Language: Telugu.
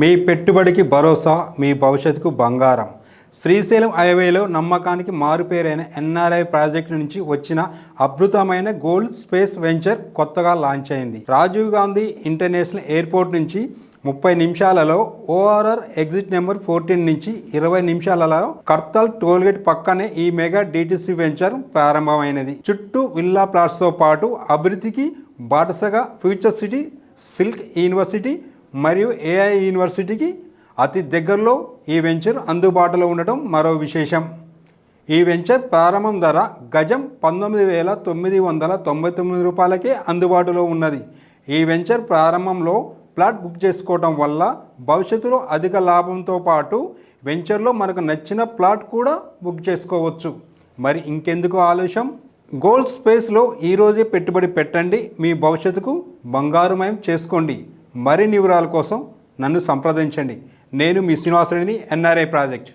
మీ పెట్టుబడికి భరోసా, మీ భవిష్యత్తుకు బంగారం. శ్రీశైలం హైవేలో నమ్మకానికి మారుపేరైన ఎన్ఆర్ఐ ప్రాజెక్టు నుంచి వచ్చిన అద్భుతమైన గోల్డ్ స్పేస్ వెంచర్ కొత్తగా లాంచ్ అయింది. రాజీవ్ గాంధీ ఇంటర్నేషనల్ ఎయిర్పోర్ట్ నుంచి 30 నిమిషాలలో, ఓఆర్ఆర్ ఎగ్జిట్ నెంబర్ 14 నుంచి 20 నిమిషాలలో కర్తాల్ టోల్గేట్ పక్కనే ఈ మెగా డిటిసి వెంచర్ ప్రారంభమైనది. చుట్టూ విల్లా ప్లాట్స్తో పాటు అభివృద్ధికి బాటసగా ఫ్యూచర్ సిటీ, సిల్క్ యూనివర్సిటీ మరియు ఏఐ యూనివర్సిటీకి అతి దగ్గరలో ఈ వెంచర్ అందుబాటులో ఉండటం మరో విశేషం. ఈ వెంచర్ ప్రారంభం ధర గజం 19,999 రూపాయలకే అందుబాటులో ఉన్నది. ఈ వెంచర్ ప్రారంభంలో ప్లాట్ బుక్ చేసుకోవడం వల్ల భవిష్యత్తులో అధిక లాభంతో పాటు వెంచర్లో మనకు నచ్చిన ప్లాట్ కూడా బుక్ చేసుకోవచ్చు. మరి ఇంకెందుకు ఆలస్యం? గోల్డ్ స్పేస్లో ఈరోజే పెట్టుబడి పెట్టండి, మీ భవిష్యత్తుకు బంగారుమయం చేసుకోండి. మరిన్ని వివరాల కోసం నన్ను సంప్రదించండి. నేను మీ శ్రీనివాసరెడ్డిని, ఎన్ఆర్ఐ ప్రాజెక్ట్.